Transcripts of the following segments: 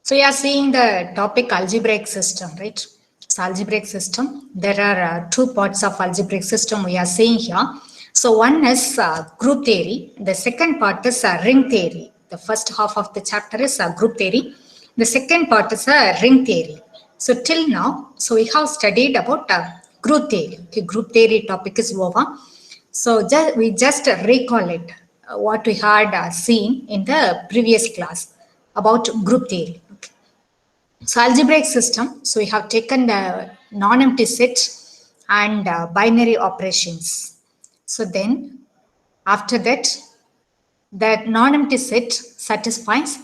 So you are seeing the topic algebraic system, right? So algebraic system, there are two parts of algebraic system we are seeing here. So one is group theory. The second part is ring theory. The first half of the chapter is group theory. The second part is ring theory. So till now, so we have studied about group theory. Okay, group theory topic is over. So we just recall it, what we had seen in the previous class about group theory. Okay. So algebraic system, so we have taken the non-empty set and binary operations. So then after that, that non-empty set satisfies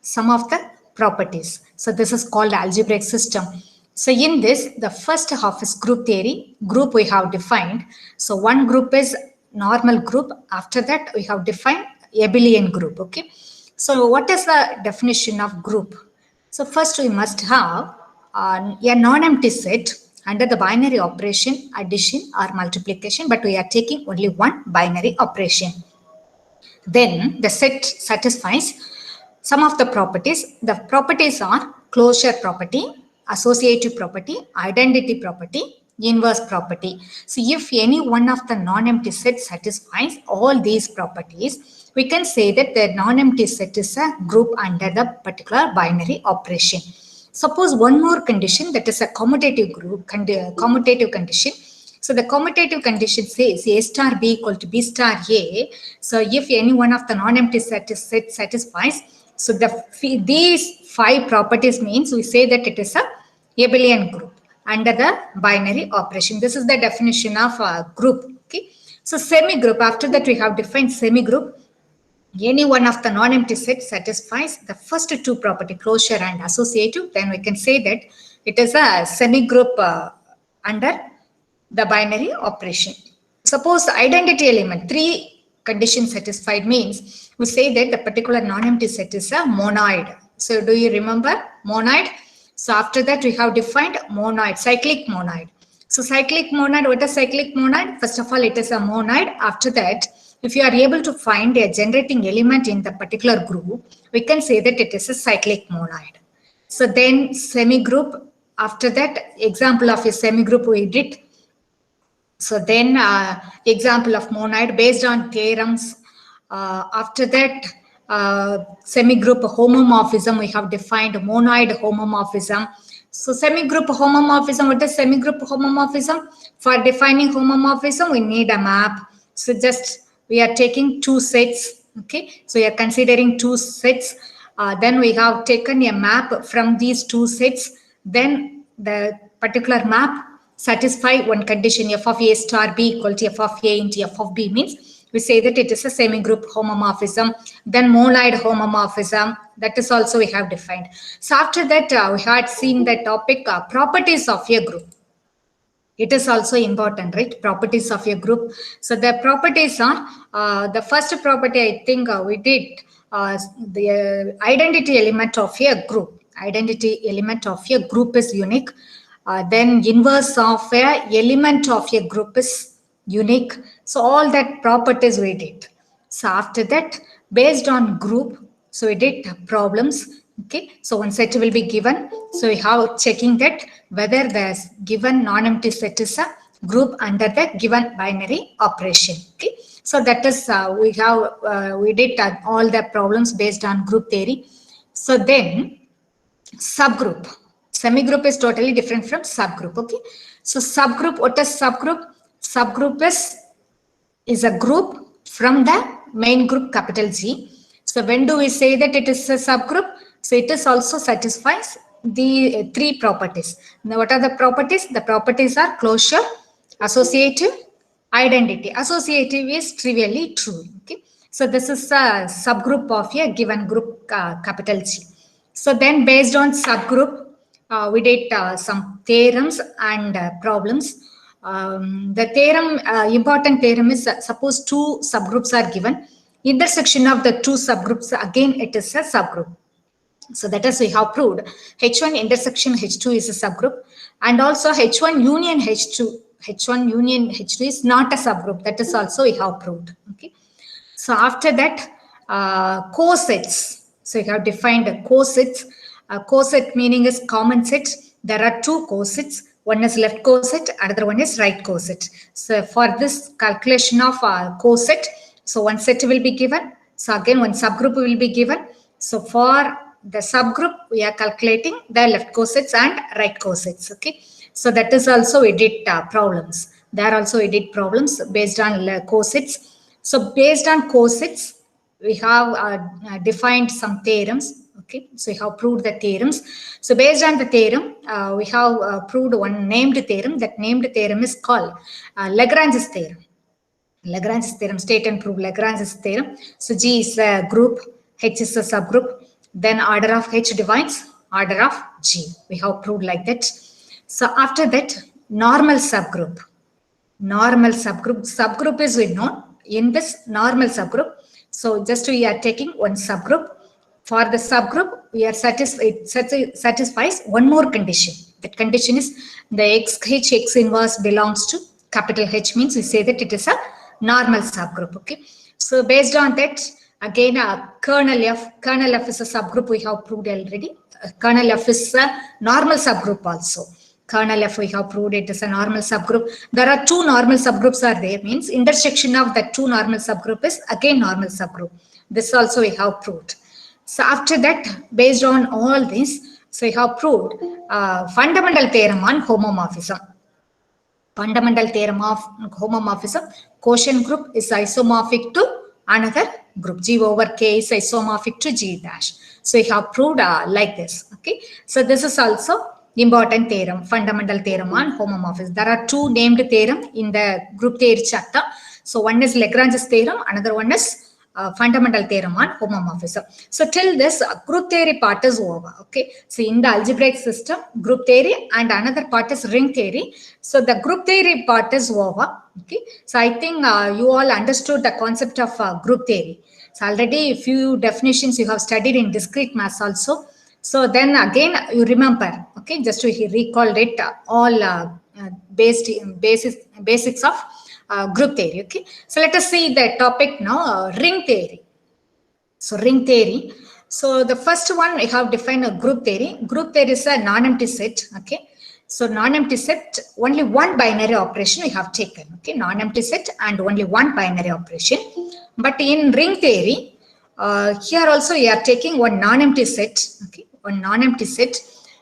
some of the properties. So this is called algebraic system. So in this, the first half is group theory. Group we have defined. So one group is normal group. After that, we have defined abelian group. Okay. So what is the definition of group? So first we must have a non-empty set under the binary operation, addition or multiplication, but we are taking only one binary operation. Then the set satisfies some of the properties. The properties are closure property, associative property, identity property, inverse property. So if any one of the non-empty sets satisfies all these properties, we can say that the non-empty set is a group under the particular binary operation. Suppose one more condition, that is a commutative group, commutative condition. So the commutative condition says A star B equal to B star A. So if any one of the non-empty set satisfies, so these five properties means we say that it is a abelian group under the binary operation. This is the definition of a group. Okay. So semi-group, after that we have defined semi-group. Any one of the non-empty set satisfies the first two property, closure and associative, then we can say that it is a semi-group under the binary operation. Suppose identity element, three conditions satisfied means we say that the particular non-empty set is a monoid. So do you remember monoid? So after that we have defined monoid, cyclic monoid. So cyclic monoid, what is cyclic monoid? First of all, it is a monoid. After that, if you are able to find a generating element in the particular group, we can say that it is a cyclic monoid. So then semi-group, after that, example of a semi-group we did. So then example of monoid based on theorems. After that, semi-group homomorphism, we have defined monoid homomorphism. So semi-group homomorphism, what is semi-group homomorphism? For defining homomorphism, we need a map. So just we are taking two sets. Okay, so we are considering two sets. Then we have taken a map from these two sets. Then the particular map satisfy one condition, f of A star B equal to f of A into f of B means we say that it is a semi-group homomorphism. Then monoid homomorphism, that is also we have defined. So after that we had seen the topic properties of a group. It is also important, right? Properties of a group. So the properties are the first property I think we did the identity element of a group. Identity element of a group is unique. Then inverse of a element of a group is unique. So all that properties we did. So after that, based on group, so we did problems. Okay, so one set will be given. So we have checking that whether the given non-empty set is a group under the given binary operation. Okay, so that is we did all the problems based on group theory. So then subgroup. Semi-group is totally different from subgroup. Okay, so subgroup, what is subgroup? Subgroup is a group from the main group capital G. So when do we say that it is a subgroup? So it is also satisfies the three properties. Now what are the properties? The properties are closure, associative, identity. Associative is trivially true. Okay, so this is a subgroup of a given group capital G. So then based on subgroup, we did some theorems and problems. The theorem, important theorem is suppose two subgroups are given. Intersection of the two subgroups, again it is a subgroup. So that is we have proved H1 intersection H2 is a subgroup, and also H1 union H2. H1 union H2 is not a subgroup. That is also we have proved. Okay. So after that, cosets. So we have defined cosets. Coset meaning is common set. There are two cosets. One is left coset, another one is right coset. So for this calculation of coset, so one set will be given. So again, one subgroup will be given. So for the subgroup, we are calculating the left cosets and right cosets. Okay. So that is also we did problems. There also we did problems based on cosets. So based on cosets, we have defined some theorems. Okay, so we have proved the theorems. So based on the theorem, we have proved one named theorem. That named theorem is called Lagrange's theorem. Lagrange's theorem, state and prove Lagrange's theorem. So G is a group, H is a subgroup. Then order of H defines order of G. We have proved like that. So after that, normal subgroup. Normal subgroup. Subgroup is we know. In this normal subgroup, so just we are taking one subgroup. For the subgroup, we are satisfies one more condition. That condition is the X inverse belongs to capital H, means we say that it is a normal subgroup. Okay. So based on that, again, kernel F is a subgroup we have proved already. Kernel F is a normal subgroup also. Kernel F we have proved it is a normal subgroup. There are two normal subgroups are there, means intersection of the two normal subgroup is again normal subgroup. This also we have proved. So after that, based on all this, so we have proved fundamental theorem on homomorphism. Fundamental theorem of homomorphism. Quotient group is isomorphic to another group. G over K is isomorphic to G dash. So we have proved like this. Okay. So this is also important theorem, fundamental theorem on homomorphism. There are two named theorem in the group theory chapter. So one is Lagrange's theorem, another one is fundamental theorem on homomorphism. So till this group theory part is over. Okay. So in the algebraic system, group theory and another part is ring theory. So the group theory part is over. Okay. So I think you all understood the concept of group theory. So already a few definitions you have studied in discrete maths also. So then again, you remember, okay, just to recall it, all basics of group theory. Okay, so let us see the topic now, ring theory. So ring theory. So the first one we have defined a group theory. Group theory is a non-empty set. Okay, so non-empty set, only one binary operation we have taken. Okay, non-empty set and only one binary operation. But in ring theory, here also we are taking one non-empty set. Okay, one non-empty set.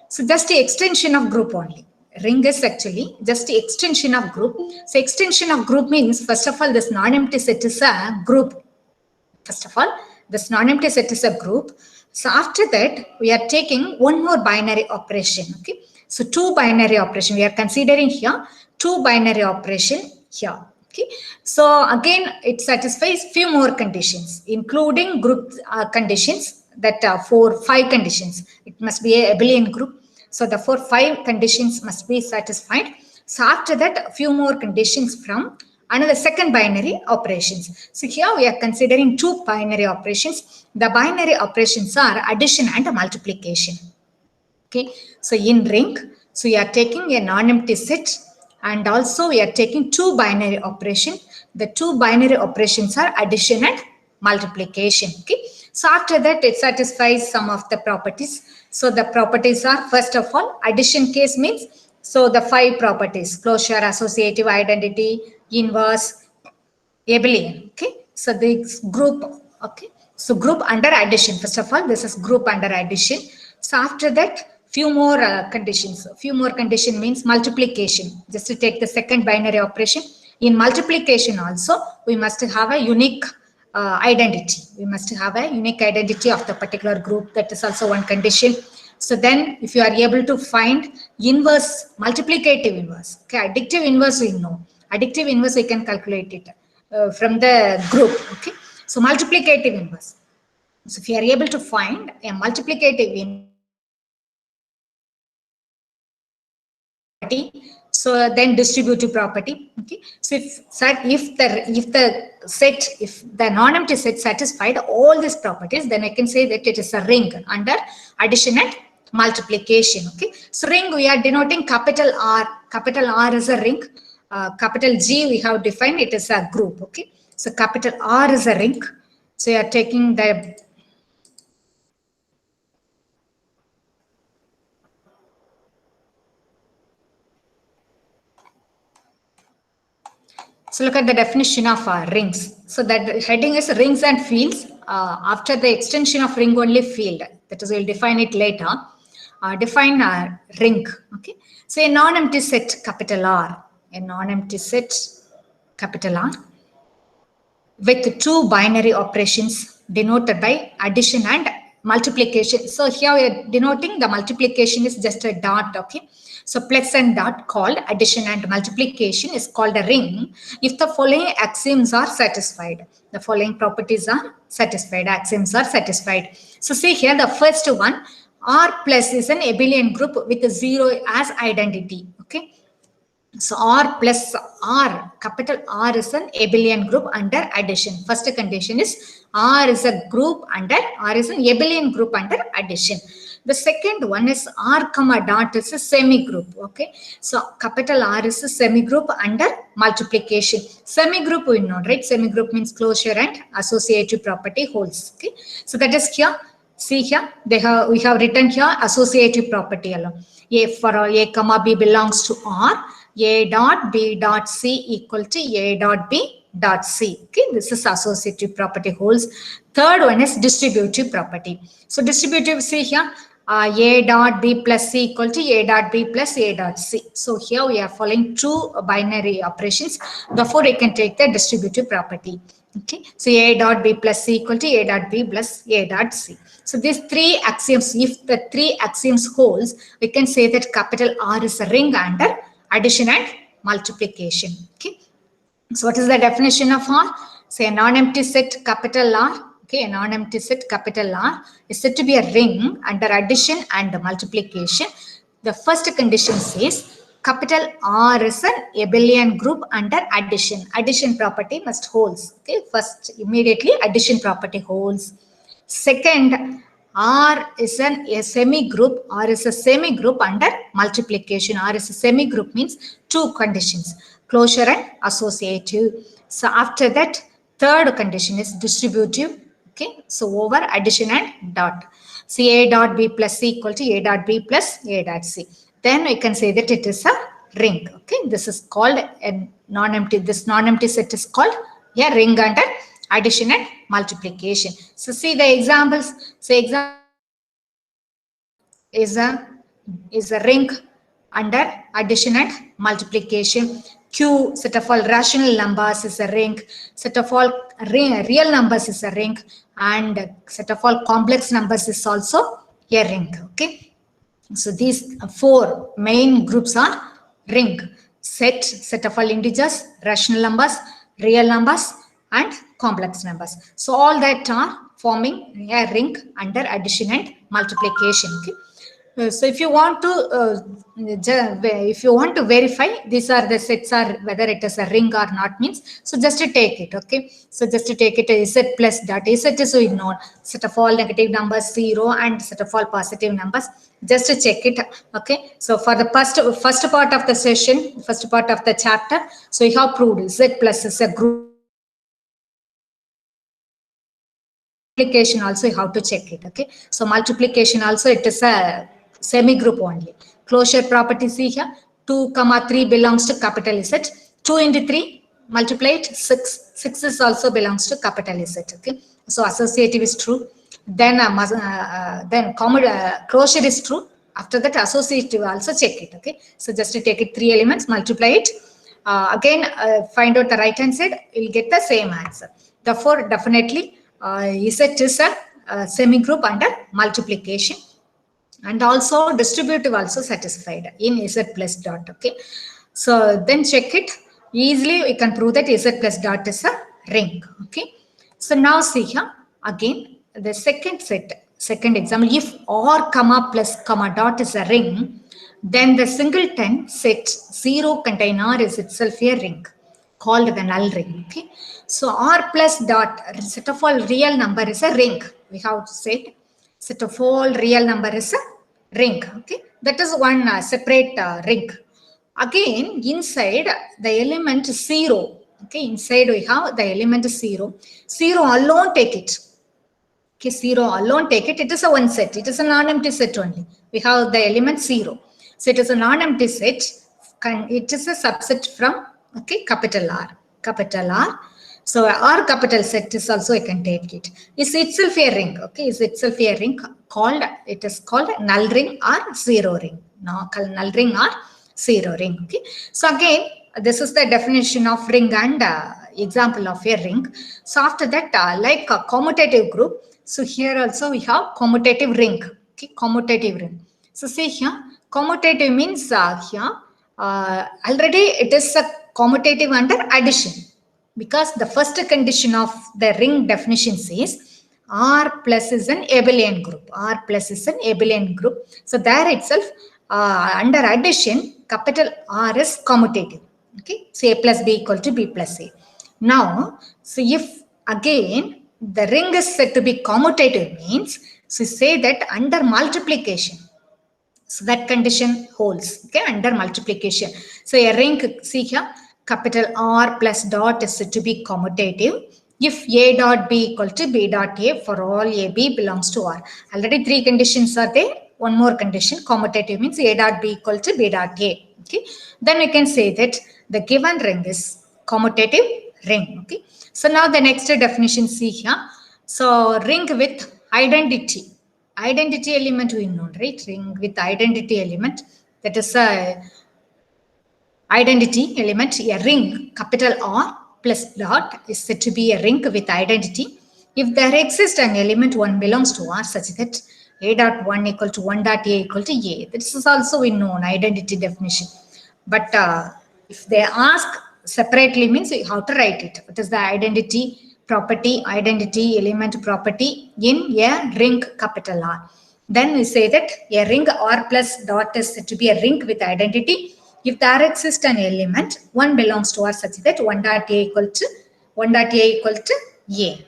So just the extension of group only. Ring is actually just the extension of group. So extension of group means, first of all, this non-empty set is a group. First of all, this non-empty set is a group. So after that, we are taking one more binary operation. Okay. So two binary operation. We are considering here two binary operation here. Okay. So again, it satisfies few more conditions, including group conditions, that 4-5 conditions. It must be a abelian group. So the 4-5 conditions must be satisfied. So after that, a few more conditions from another second binary operations. So here we are considering two binary operations. The binary operations are addition and multiplication. Okay. So in ring, so we are taking a non-empty set and also we are taking two binary operation. The two binary operations are addition and multiplication. Okay. So after that, it satisfies some of the properties. So the properties are, first of all, addition case means, so the 5 properties: closure, associative, identity, inverse, abelian. Okay. So this group, okay. So group under addition. First of all, this is group under addition. So after that, few more conditions. Few more condition means multiplication. Just to take the second binary operation. In multiplication also, we must have a unique identity. We must have a unique identity of the particular group. That is also one condition. So then if you are able to find inverse, multiplicative inverse, okay, additive inverse we know. Additive inverse we can calculate it from the group. Okay. So multiplicative inverse. So if you are able to find a multiplicative inverse, so then distributive property. Okay. So if the non-empty set satisfied all these properties, then I can say that it is a ring under addition and multiplication. Okay. So ring we are denoting capital R. Capital R is a ring. Capital G we have defined it as a group. Okay. So capital R is a ring. So you are taking the So look at the definition of rings. So that heading is rings and fields. After the extension of ring only field, that is, we'll define it later. Define a ring. Okay. So a non-empty set, capital R. A non-empty set, capital R, with two binary operations denoted by addition and multiplication. So here we are denoting the multiplication is just a dot, okay? So plus and dot called addition and multiplication is called a ring if the following axioms are satisfied. The following properties are satisfied, axioms are satisfied. So see here the first one, R plus is an abelian group with 0 as identity, okay? So R plus R, capital R is an abelian group under addition. First condition is R is a group under, R is an abelian group under addition. The second one is R comma dot is a semi-group. Okay. So capital R is a semi-group under multiplication. Semi-group we know, right? Semi-group means closure and associative property holds. Okay. So that is here. See here, we have written here associative property alone. A for A comma B belongs to R. A dot B dot C equal to A dot B dot C. Okay, this is associative property holds. Third one is distributive property. So distributive, see here, A dot B plus C equal to A dot B plus A dot C. So here we are following two binary operations. Therefore, we can take the distributive property. Okay, so A dot B plus C equal to A dot B plus A dot C. So these three axioms, if the three axioms holds, we can say that capital R is a ring under addition and multiplication. Okay. So what is the definition of R? Say a non-empty set capital R. Okay, a non-empty set capital R is said to be a ring under addition and multiplication. The first condition says capital R is an abelian group under addition. Addition property must holds. Okay, first immediately addition property holds. Second, R is a semi-group. R is a semi-group under multiplication. R is a semi-group means two conditions, closure and associative. So after that, third condition is distributive. Okay, so over addition and dot. See A dot B plus C equal to A dot B plus A dot C. Then we can say that it is a ring. Okay, this is called a non-empty. This non-empty set is called a ring under addition and multiplication. So see the examples. Say example is a ring under addition and multiplication. Q, set of all rational numbers, is a ring. Set of all real numbers is a ring, and set of all complex numbers is also a ring. Okay. So these four main groups are ring: set of all integers, rational numbers, real numbers, and complex numbers. So all that are forming a ring under addition and multiplication. Okay. So if you want to verify these are the sets are whether it is a ring or not means, so just to take it. Okay, so just to take it Z plus dot. Z is we know set of all negative numbers 0 and set of all positive numbers, just to check it. Okay, so for the first part of the session, first part of the chapter, so we have proved Z plus is a group. Multiplication also you have to check it. Okay, so multiplication also it is a semi-group only. Closure property, see here, 2, 3 belongs to capital Z. 2 into 3 multiplied 6. 6 is also belongs to capital Z. Okay, so associative is true. Then closure is true. After that associative also check it. Okay, so just to take it 3 elements, multiply it. Again find out the right hand side, you'll get the same answer. Therefore definitely Z is a semi-group under multiplication, and also distributive also satisfied in Z plus dot. Okay, so then check it easily. We can prove that Z plus dot is a ring. Okay, so now see here again the second example. If R comma plus comma dot is a ring, then the singleton set 0 contain R is itself a ring called the null ring. Okay, so R plus dot, set of all real number is a ring. We have said set of all real number is a ring. Okay, that is one separate ring. Again inside the element 0. Okay, inside we have the element 0. 0 alone take it. Okay, 0 alone take it. It is a one set. It is a non-empty set only. We have the element 0. So it is a non-empty set. It is a subset from, okay, capital R. capital R. So R capital set is also I can take it. Is itself a ring, okay? Is itself a ring called, it is called null ring or zero ring. No, null ring or zero ring, okay? So again, this is the definition of ring and example of a ring. So after that, like a commutative group, so here also we have commutative ring, okay? Commutative ring. So see here, commutative means here, already it is a commutative under addition, because the first condition of the ring definition says R plus is an abelian group. R plus is an abelian group. So there itself, under addition, capital R is commutative. Okay, so A plus B equal to B plus A. Now, so if again the ring is said to be commutative means, so say that under multiplication, so that condition holds, okay, under multiplication. So a ring, see here, capital R plus dot is said to be commutative if A dot B equal to B dot A for all A B belongs to R. Already three conditions are there. One more condition, commutative means A dot B equal to B dot A. Okay, then we can say that the given ring is commutative ring. Okay, so now the next definition, see here. So ring with identity. Identity element we know, right? Ring with identity element, that is a identity element. A ring capital R plus dot is said to be a ring with identity if there exists an element 1 belongs to R such that A dot 1 equal to 1 dot A equal to A. This is also we know identity definition. But if they ask separately means how to write it. What is the identity property, identity element property in a ring capital R? Then we say that a ring R plus dot is said to be a ring with identity if there exists an element 1 belongs to R such that 1 dot A equal to 1 dot A equal to A.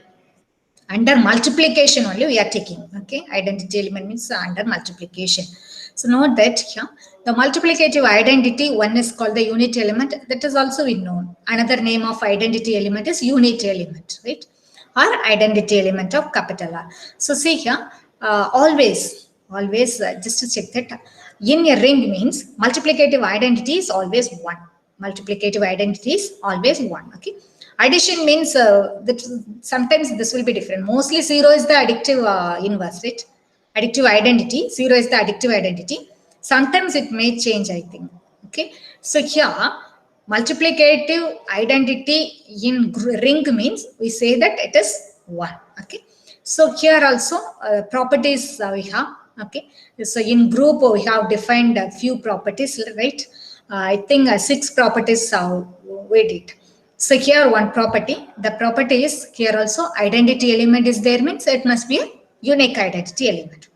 Under multiplication only we are taking, okay? Identity element means under multiplication. So note that here, the multiplicative identity, one is called the unit element. That is also we know. Another name of identity element is unit element, right? Or identity element of capital R. So see here, always, just to check that, in a ring means multiplicative identity is always 1. Multiplicative identity is always 1, okay? Addition means that sometimes this will be different. Mostly 0 is the additive inverse, right? Additive identity, 0 is the additive identity. Sometimes it may change, I think. Okay. So here, multiplicative identity in ring means we say that it is 1. Okay. So here also properties we have. Okay. So in group we have defined a few properties, right? I think 6 properties we did. So here one property, the property is here also identity element is there means it must be a unique identity element.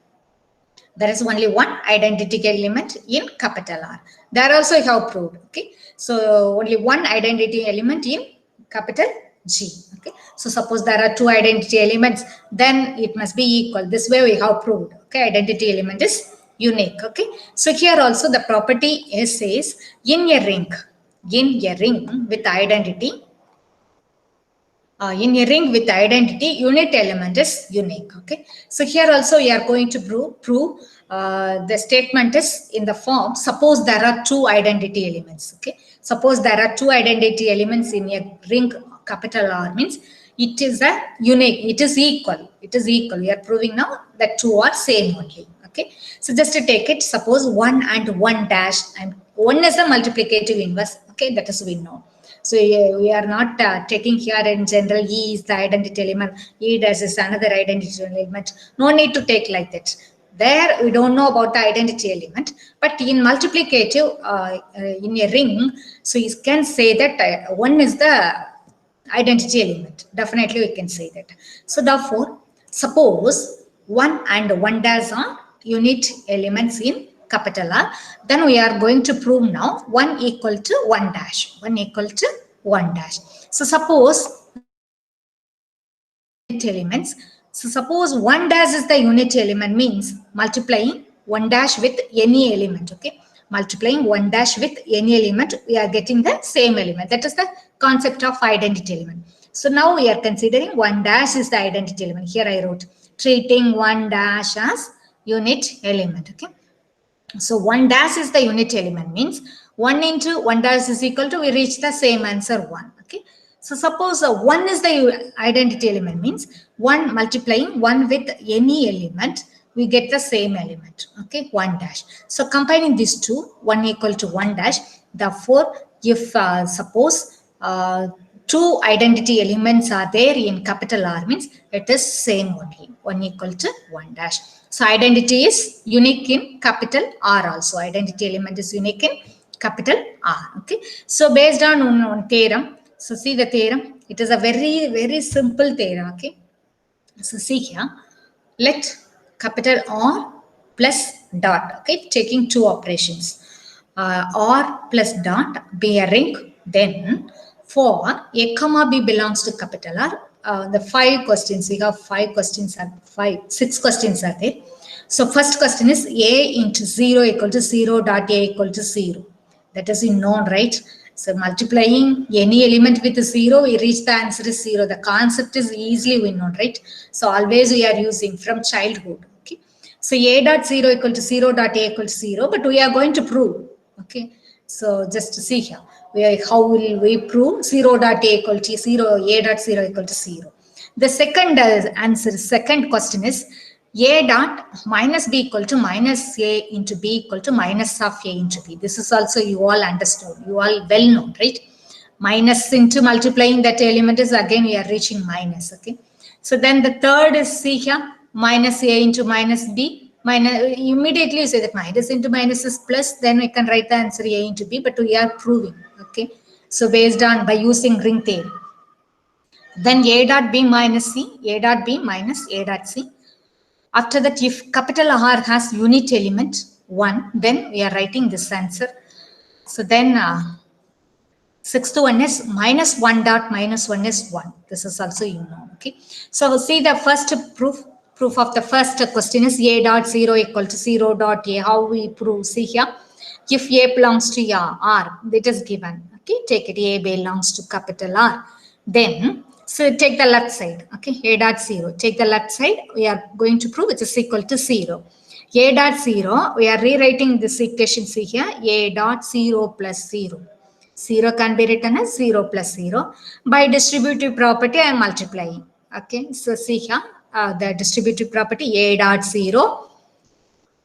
There is only one identity element in capital R. There also I have proved, okay. So only one identity element in capital G, okay. So suppose there are 2 identity elements, then it must be equal. This way we have proved, okay. Identity element is unique, okay. So here also the property is says in a ring with identity, unit element is unique, okay. So here also we are going to prove the statement is in the form, suppose there are 2 identity elements, okay. Suppose there are 2 identity elements in a ring capital R means it is a unique, it is equal, we are proving now that 2 are same only, okay. So just to take it, suppose 1 and 1 dash, and 1 is a multiplicative inverse, okay, that is we know. So we are not taking here in general E is the identity element, E dash is another identity element. No need to take like that. There we don't know about the identity element, but in multiplicative in a ring, so you can say that 1 is the identity element. Definitely we can say that. So therefore, suppose 1 and 1 dash are unit elements in capital R, then we are going to prove now 1 equal to 1 dash. 1 equal to 1 dash. So suppose elements. So suppose 1 dash is the unit element means multiplying 1 dash with any element, okay. Multiplying 1 dash with any element, we are getting the same element. That is the concept of identity element. So now we are considering 1 dash is the identity element. Here I wrote treating 1 dash as unit element, okay. So 1 dash is the unit element means 1 into 1 dash is equal to, we reach the same answer 1, okay. So suppose 1 is the identity element, means 1 multiplying 1 with any element, we get the same element, okay, 1 dash. So combining these two, 1 equal to 1 dash, therefore if suppose two identity elements are there in capital R, means it is same only, 1 equal to 1 dash. So identity is unique in capital R also, identity element is unique in capital R, okay. So based on theorem, so see the theorem, it is a very simple theorem, okay. So see here, let capital R plus dot, okay, taking two operations, R plus dot be a ring, then for A comma B belongs to capital R, the 5 questions, we have 5 questions, are 6 questions are there. So first question is A into 0 equal to 0 dot A equal to 0. That is known, right? So multiplying any element with 0, we reach the answer is 0. The concept is easily we know, right? So always we are using from childhood. Okay. So A dot 0 equal to 0 dot A equal to 0, but we are going to prove. Okay. So just to see here, how will we prove 0 dot A equal to 0, A dot 0 equal to 0. The second answer, second question is A dot minus B equal to minus A into B equal to minus of A into B. This is also you all understood, you all well known, right? Minus into multiplying that element is again we are reaching minus, okay. So then the third is see here, minus A into minus B, minus, immediately you say that minus into minus is plus, then we can write the answer A into B, but we are proving, okay. So based on by using ring theory. Then A dot B minus C, A dot B minus A dot C. After that, if capital R has unit element 1, then we are writing this answer. So then sixth one is minus 1 dot minus 1 is 1. This is also you know. Okay. So see the first proof of the first question is A dot 0 equal to 0 dot A. How we prove? See here. If A belongs to R, it is given. Okay. Take it A belongs to capital R. Then so take the left side. Okay. A dot 0. Take the left side. We are going to prove it is equal to 0. A dot 0. We are rewriting this equation. See here. A dot 0 plus 0. 0 can be written as 0 plus 0. By distributive property, I am multiplying. Okay, so see here, the distributive property A dot 0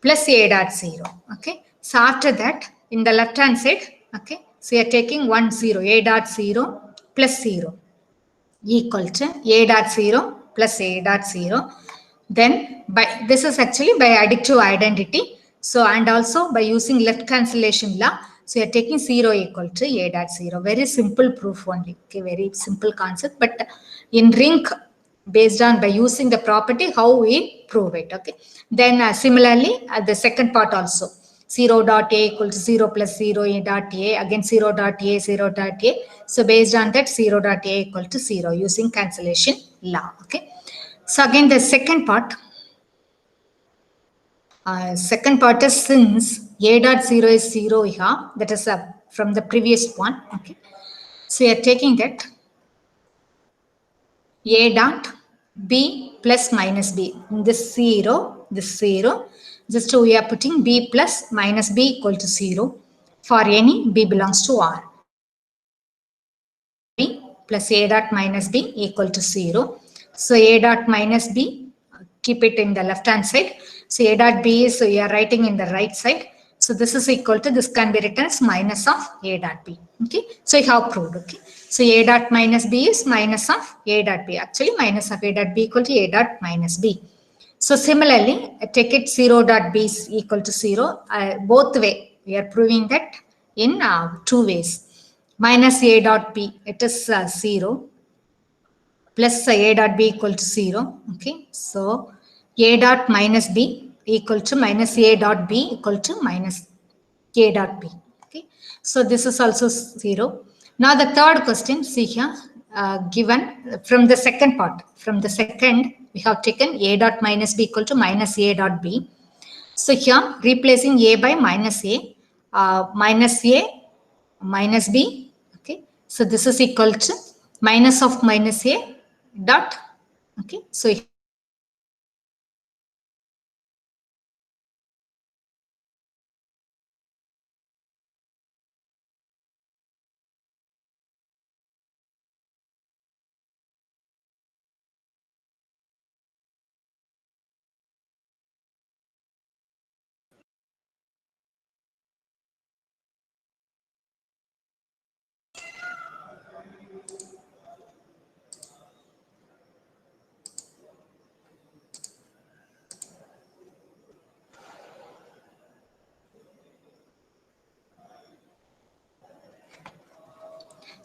plus A dot 0. Okay, so after that, in the left hand side, okay, so you are taking 1 0, A dot 0 plus 0 equal to A dot 0 plus A dot 0. Then by this is actually by additive identity. So and also by using left cancellation law. So you're taking 0 equal to A dot 0. Very simple proof only. Okay, very simple concept. But in ring, based on by using the property, how we prove it. Okay. Then similarly, the second part also. 0 dot A equal to 0 plus 0 A dot A, again 0 dot A, 0 dot A. So based on that 0 dot A equal to 0 using cancellation law. Okay. So again the second part is since A dot 0 is 0 here, that is from the previous one. Okay. So you are taking that A dot B plus minus B. This 0, just we are putting B plus minus B equal to 0 for any B belongs to R. B plus A dot minus B equal to 0. So A dot minus B, keep it in the left hand side. So A dot B is, so you are writing in the right side. So this is equal to, this can be written as minus of A dot B. Okay. So you have proved. Okay. So A dot minus B is minus of A dot B. Actually minus of A dot B equal to A dot minus B. So similarly, take it 0 dot B is equal to 0. Both way, we are proving that in two ways. Minus A dot B, it is 0 plus A dot B equal to 0. Okay, so A dot minus B equal to minus A dot B equal to minus A dot B. Okay, so this is also 0. Now the third question, see here, given from the second part, from the second, we have taken A dot minus B equal to minus A dot B. So here, replacing A by minus A, minus A minus B. Okay, so this is equal to minus of minus A dot. Okay, so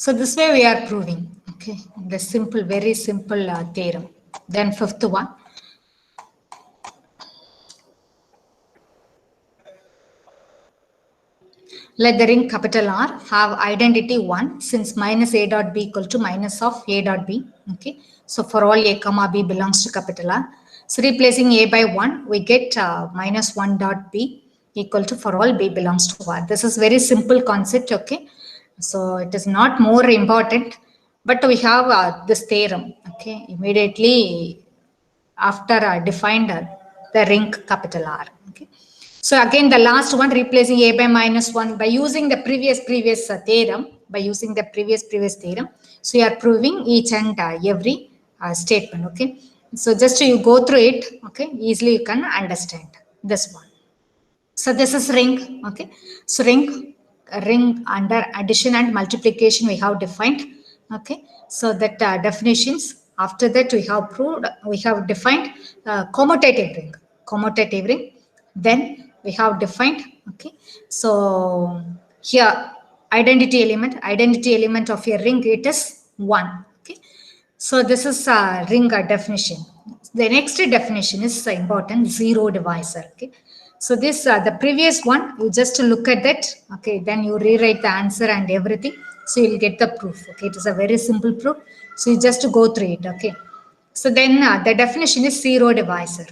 So this way we are proving, okay, the simple, very simple theorem. Then fifth one. Let the ring capital R have identity 1 since minus A dot B equal to minus of A dot B. Okay. So for all A comma B belongs to capital R. So replacing A by 1, we get minus 1 dot B equal to for all B belongs to R. This is very simple concept. Okay. So it is not more important, but we have this theorem. Okay. Immediately after defined the ring capital R. Okay. So again, the last one, replacing A by minus 1 by using the previous theorem, So you are proving each and every statement. Okay. So just you go through it. Okay. Easily you can understand this one. So this is ring. Okay. So ring under addition and multiplication we have defined. Okay. So that definitions. After that we have proved, we have defined commutative ring. Commutative ring. Then we have defined. Okay. So here identity element of a ring, it is 1. Okay. So this is a ring definition. The next definition is important, zero divisor. Okay. So this the previous one, you just look at that. Okay. Then you rewrite the answer and everything. So you'll get the proof. Okay. It is a very simple proof. So you just go through it. Okay. So then the definition is zero divisor.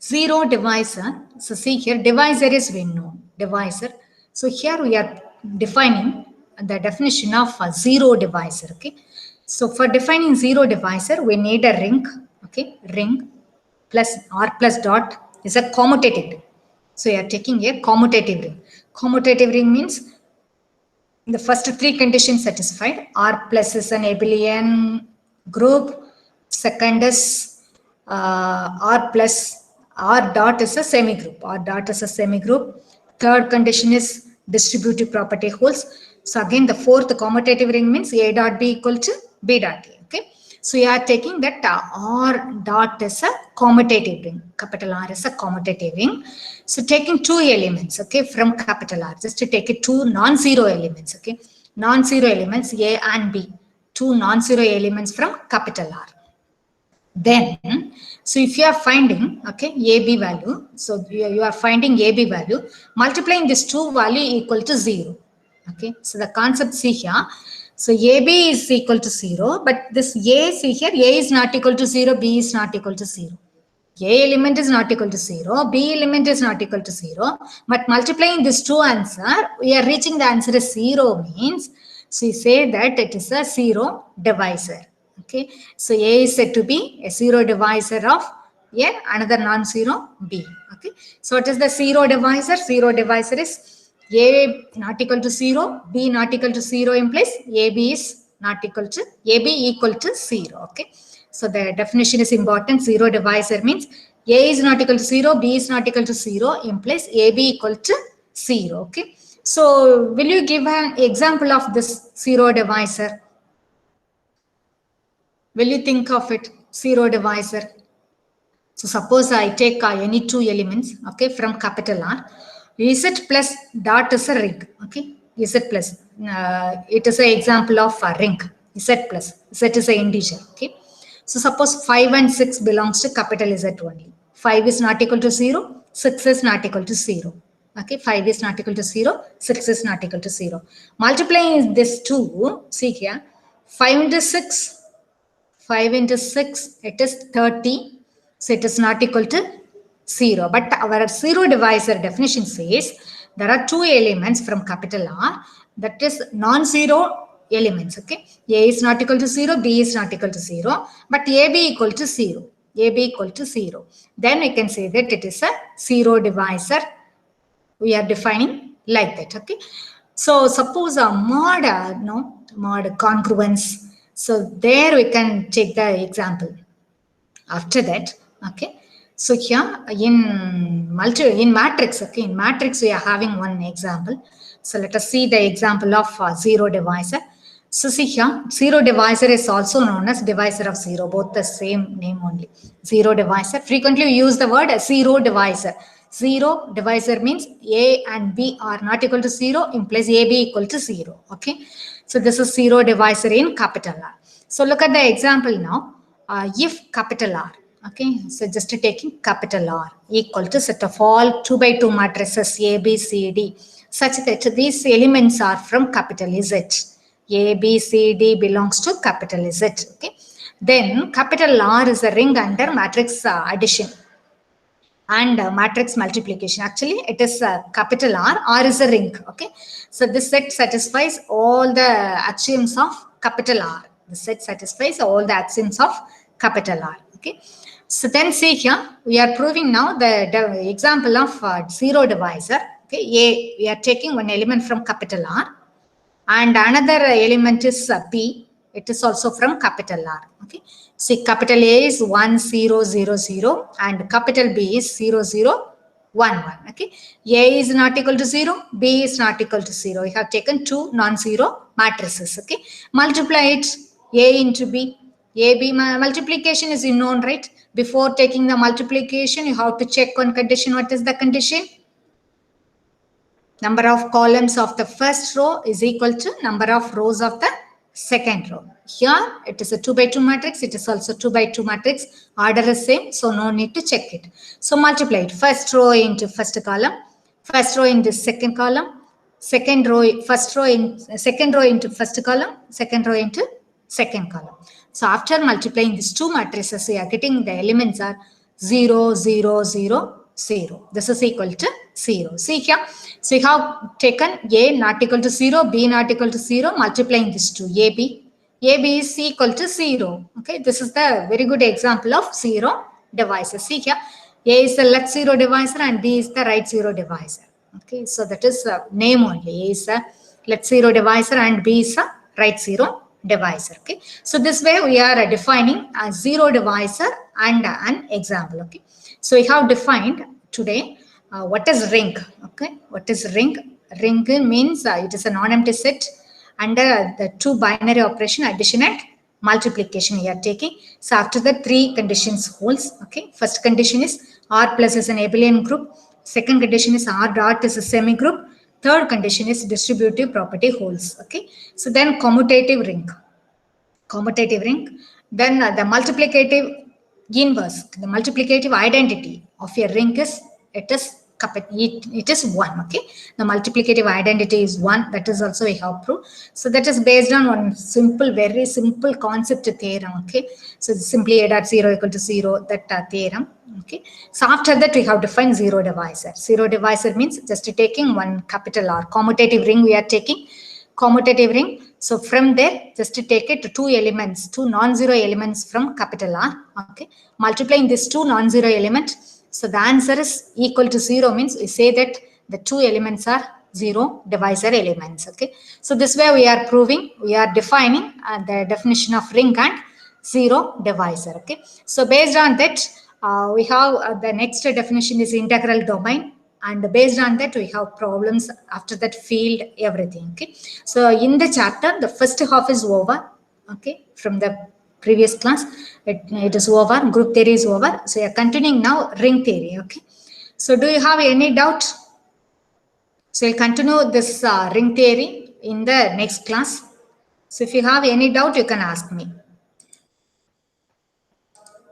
Zero divisor. So see here, divisor is we know. Divisor. So here we are defining the definition of a zero divisor. Okay. So for defining zero divisor, we need a ring. Okay. Ring plus R plus dot is a commutative ring. So you are taking a commutative ring. Commutative ring means the first three conditions satisfied. R plus is an abelian group. Second is R plus R dot is a semigroup. R dot is a semigroup. Third condition is distributive property holds. So again, the fourth commutative ring means A dot B equal to B dot A. Okay. So you are taking that R dot is a commutative ring. Capital R is a commutative ring. So taking two elements, okay, from capital R, just to take it two non-zero elements, okay. Non-zero elements A and B. Two non-zero elements from capital R. Then, so if you are finding, okay, AB value, so you are finding AB value, multiplying this two value equal to 0. Okay, so the concept see here. So AB is equal to 0, but this A, see here, A is not equal to 0, B is not equal to 0. A element is not equal to 0, B element is not equal to 0, but multiplying this two answer, we are reaching the answer as 0 means, so we say that it is a zero divisor. Okay, so A is said to be a zero divisor of A, another non-zero B. Okay, so what is the zero divisor? Zero divisor is A not equal to 0, B not equal to 0 implies AB is not equal to, AB equal to 0. Okay, so the definition is important. Zero divisor means A is not equal to 0, B is not equal to 0 implies AB equal to 0. Okay, so will you give an example of this zero divisor? Will you think of it? Zero divisor. So suppose I take any two elements, okay, from capital R. Z plus dot is a ring, okay. Z plus, it is an example of a ring. Z plus, Z is an integer, okay. So suppose 5 and 6 belongs to capital Z only. 5 is not equal to 0, 6 is not equal to 0. Okay, 5 is not equal to 0, 6 is not equal to 0. Multiplying this two, see here, 5 into 6, 5 into 6, it is 30. So it is not equal to 0. But our zero divisor definition says there are two elements from capital R, that is non-zero elements. Okay, A is not equal to 0, B is not equal to 0, but AB equal to 0. AB equal to 0. Then we can say that it is a zero divisor. We are defining like that. Okay, so suppose a mod, mod congruence. So there we can take the example. After that, okay. So here in matrix, okay, in matrix we are having one example. So let us see the example of zero divisor. So see here, zero divisor is also known as divisor of zero, both the same name only. Zero divisor. Frequently we use the word zero divisor. Zero divisor means A and B are not equal to 0 implies AB equal to 0. Okay. So this is zero divisor in capital R. So look at the example now. If capital R, okay, so just taking capital R equal to set of all 2 by 2 matrices A, B, C, D, such that these elements are from capital Z. A, B, C, D belongs to capital Z. Okay, then capital R is a ring under matrix addition and matrix multiplication. Actually, it is capital R. R is a ring. Okay, so this set satisfies all the axioms of capital R. The set satisfies all the axioms of capital R. Okay, so then see here we are proving now the example of zero divisor. Okay, A, we are taking one element from capital R, and another element is B. It is also from capital R. Okay. See, capital A is 1 0 0 0 and capital B is 0 0 1 1. Okay. A is not equal to 0, B is not equal to 0. We have taken two non-zero matrices. Okay. Multiply it, A into B. AB multiplication is unknown, right? Before taking the multiplication, you have to check one condition. What is the condition? Number of columns of the first row is equal to number of rows of the second row. Here it is a 2 by 2 matrix. It is also 2 by 2 matrix. Order is same, so no need to check it. So multiply it. First row into first column, first row into second column, second row, first row in second row into first column, second row into second column. So after multiplying these two matrices, we are getting the elements are 0 0 0 0. This is equal to 0. See here. So we have taken A not equal to 0, B not equal to 0, multiplying this to AB. AB is equal to 0. Okay, this is the very good example of zero divisor. See here, A is the left zero divisor and B is the right zero divisor. Okay, so that is name only. A is a left zero divisor and B is a right zero divisor. Okay, so this way we are defining a zero divisor and an example. Okay, so we have defined today what is ring. Okay, what is ring? Ring means it is a non-empty set under the two binary operation addition and multiplication we are taking. So after that, three conditions holds. Okay, first condition is R plus is an abelian group. Second condition is R dot is a semi group. Third condition is distributive property holds. Okay, so then commutative ring. Commutative ring. Then the multiplicative inverse, the multiplicative identity of a ring is it is 1. Okay, the multiplicative identity is 1. That is also we have proved. So that is based on one simple, very simple concept theorem. Okay, so simply A dot 0 equal to 0, that theorem. Okay, so after that we have defined zero divisor. Zero divisor means just taking one capital R. Commutative ring we are taking. Commutative ring. So from there, just to take it to two elements, two non-zero elements from capital R. Okay, multiplying these two non-zero elements. So the answer is equal to 0 means we say that the two elements are zero divisor elements. Okay, so this way we are proving, we are defining the definition of ring and zero divisor. Okay, so based on that, we have the next definition is integral domain. And based on that, we have problems after that field, everything. Okay, so in the chapter, the first half is over. Okay, from the previous class, it is over. Group theory is over. So we are continuing now ring theory. Okay, so do you have any doubt? So we'll continue this ring theory in the next class. So if you have any doubt, you can ask me.